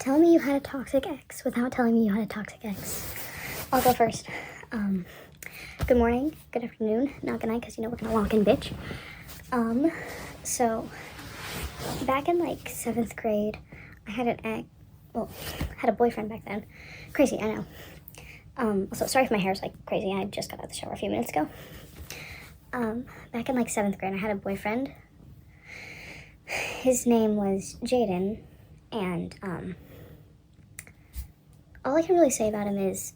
Tell me you had a toxic ex without telling me you had a toxic ex. I'll go first. Good morning, good afternoon, not good night, because we're gonna lock in, bitch. So, back in like 7th grade, I had had a boyfriend back then. Crazy, I know. Also, sorry if my hair's like crazy, I just got out of the shower a few minutes ago. Back in like 7th grade, I had a boyfriend. His name was Jaden, and, all I can really say about him is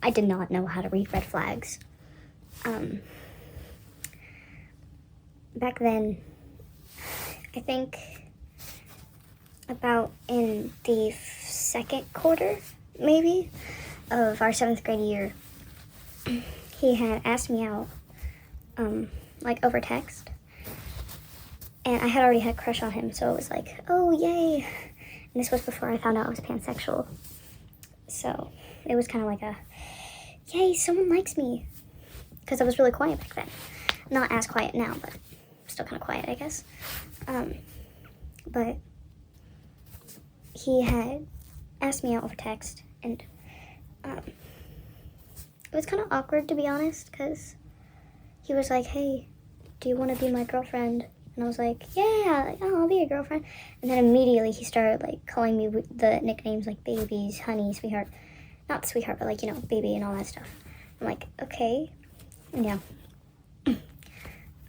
I did not know how to read red flags. Back then, I think about in the 2nd quarter, maybe, of our 7th grade year, he had asked me out, like over text, and I had already had a crush on him, so it was like, oh, yay. And this was before I found out I was pansexual. So it was kind of like a, yay, someone likes me. Because I was really quiet back then. Not as quiet now, but still kind of quiet, I guess. But he had asked me out over text, and it was kind of awkward, to be honest, because he was like, hey, do you want to be my girlfriend? And I was like, yeah, I'll be your girlfriend. And then immediately he started like calling me with the nicknames like babies, honey, sweetheart. Not sweetheart, but like, baby and all that stuff. I'm like, okay. And yeah.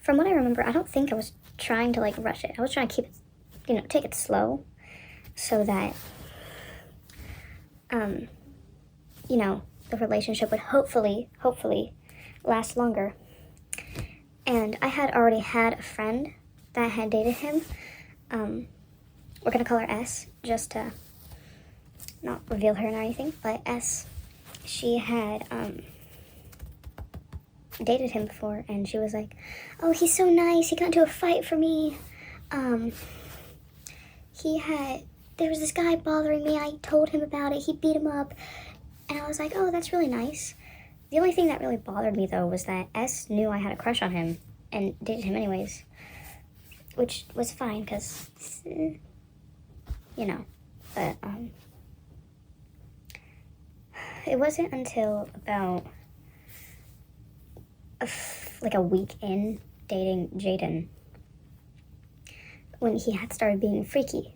From what I remember, I don't think I was trying to like rush it. I was trying to keep it, take it slow so that, the relationship would hopefully last longer. And I had already had a friend that had dated him. We're gonna call her S, just to not reveal her or anything, but S, she had dated him before, and she was like, oh, he's so nice, he got into a fight for me. There was this guy bothering me, I told him about it, he beat him up, and I was like, oh, that's really nice. The only thing that really bothered me, though, was that S knew I had a crush on him and dated him anyways, which was fine, because, but, it wasn't until about, a week in dating Jaden when he had started being freaky.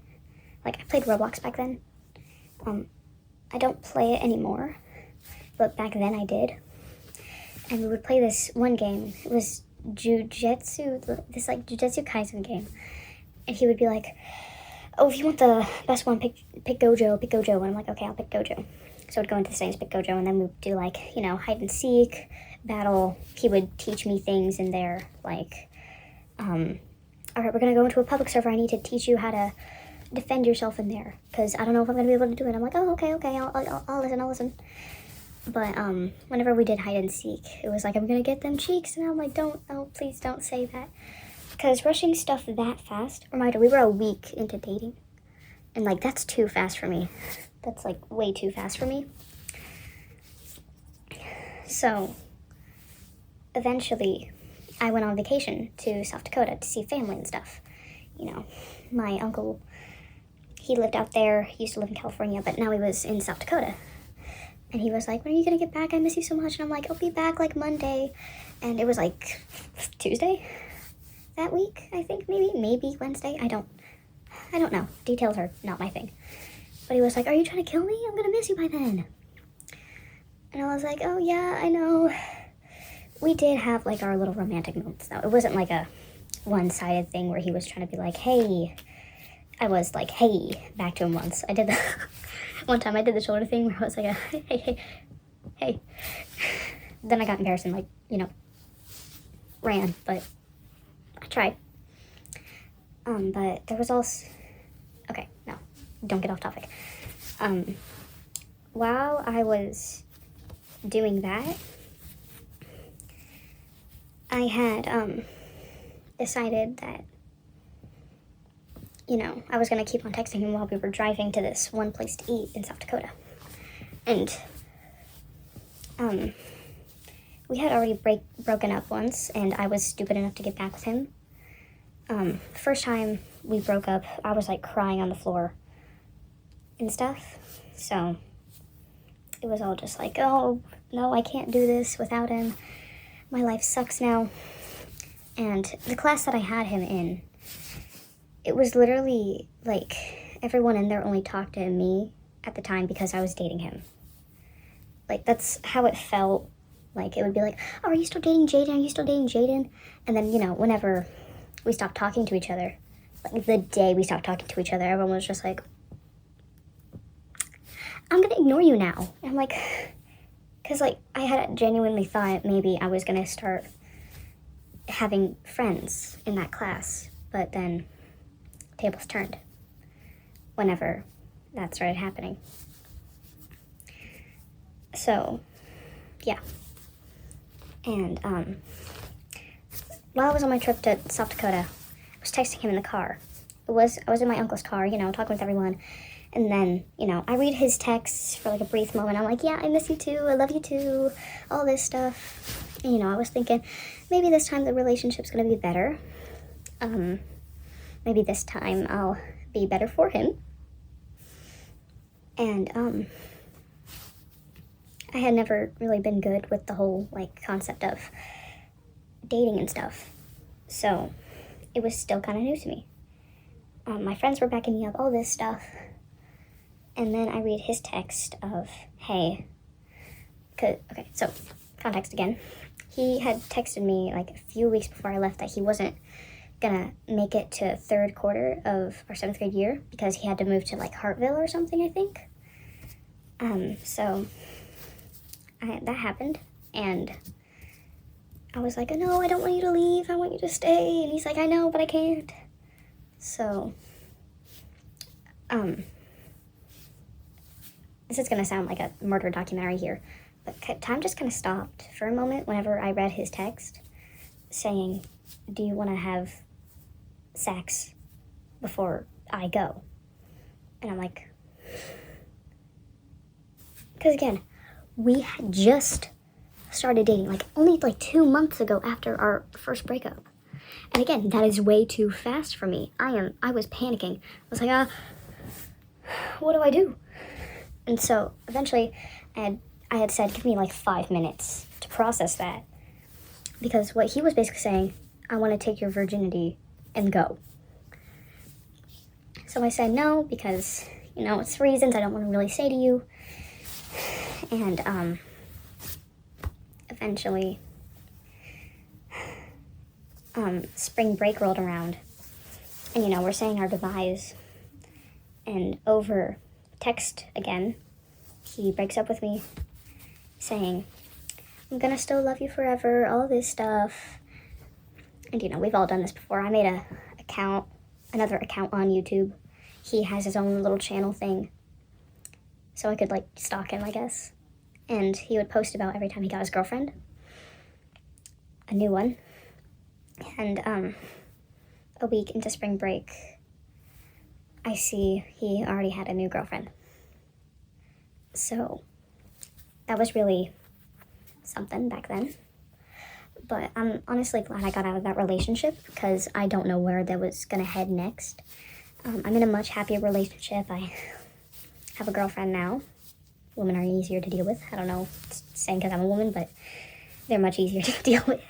Like, I played Roblox back then. I don't play it anymore, but back then I did. And we would play this one game. It was Jujutsu Kaisen game. And he would be like, oh, if you want the best one, pick Gojo. And I'm like, okay, I'll pick Gojo. So I'd go into the settings, pick Gojo, and then we'd do hide and seek, battle. He would teach me things in there, like, all right, we're gonna go into a public server. I need to teach you how to defend yourself in there, because I don't know if I'm gonna be able to do it. I'm like, oh, okay, I'll listen. But whenever we did hide and seek, it was like, I'm gonna get them cheeks, and I'm like, please don't say that. Because rushing stuff that fast, reminder, we were a week into dating, and that's too fast for me. That's way too fast for me. So eventually I went on vacation to South Dakota to see family and stuff. My uncle, he lived out there. He used to live in California, but now he was in South Dakota. And he was like, when are you gonna get back? I miss you so much. And I'm like, I'll be back Monday. And it was Tuesday that week, I think, maybe Wednesday. I don't know. Details are not my thing. But he was like, are you trying to kill me? I'm gonna miss you by then. And I was like, oh yeah, I know. We did have our little romantic moments though. It wasn't a one-sided thing where he was trying to be like, hey. I was like, hey, back to him once. I did the, one time I did the shoulder thing where I was like, hey. Then I got embarrassed and ran, but I tried. But there was also, okay, no, don't get off topic. While I was doing that, I had, decided that, I was going to keep on texting him while we were driving to this one place to eat in South Dakota. And, we had already broken up once, and I was stupid enough to get back with him. First time we broke up, I was crying on the floor. and stuff. So it was all just like, oh, no, I can't do this without him. My life sucks now. And the class that I had him in, it was literally like everyone in there only talked to me at the time because I was dating him. Like, that's how it felt. Like, it would be like, oh, are you still dating Jaden? Are you still dating Jaden? And then, whenever we stopped talking to each other, like the day we stopped talking to each other, everyone was just like, I'm gonna ignore you now. And I'm like, because like I had genuinely thought maybe I was gonna start having friends in that class, but then tables turned whenever that started happening. So, yeah. And while I was on my trip to South Dakota, I was texting him in the car. I was in my uncle's car, talking with everyone. And then, I read his texts for like a brief moment. I'm like, yeah, I miss you too. I love you too. All this stuff. And, I was thinking maybe this time the relationship's going to be better. Maybe this time I'll be better for him. And I had never really been good with the whole like concept of dating and stuff. So it was still kind of new to me. My friends were backing me up, all this stuff. And then I read his text of, hey, okay, so context again. He had texted me like a few weeks before I left that he wasn't gonna make it to third quarter of our 7th grade year because he had to move to like Hartville or something, I think. So that happened, and I was like, oh, no, I don't want you to leave. I want you to stay. And he's like, I know, but I can't. So, this is going to sound like a murder documentary here, but time just kind of stopped for a moment whenever I read his text saying, do you want to have sex before I go? And I'm like, because again, we had just started dating, like only like 2 months ago after our first breakup. And again, that is way too fast for me. I was panicking. I was like, what do I do? And so eventually I had said, give me like 5 minutes to process that. Because what he was basically saying, I want to take your virginity and go. So I said no, because, it's reasons I don't want to really say to you. And eventually spring break rolled around. And, we're saying our goodbyes. And over text again, he breaks up with me saying, I'm gonna still love you forever, all this stuff. And we've all done this before. I made another account on YouTube. He has his own little channel thing, so I could like stalk him, I guess. And he would post about every time he got his girlfriend, a new one. And a week into spring break, I see he already had a new girlfriend. So that was really something back then. But I'm honestly glad I got out of that relationship because I don't know where that was going to head next. I'm in a much happier relationship. I have a girlfriend now. Women are easier to deal with. I don't know, it's saying because I'm a woman, but they're much easier to deal with.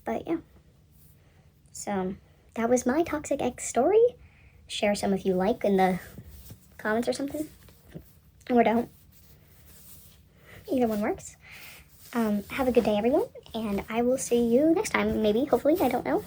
But yeah. So that was my toxic ex story. Share some if you like in the comments or something. Or don't. Either one works. Have a good day, everyone, and I will see you next time, maybe, hopefully, I don't know.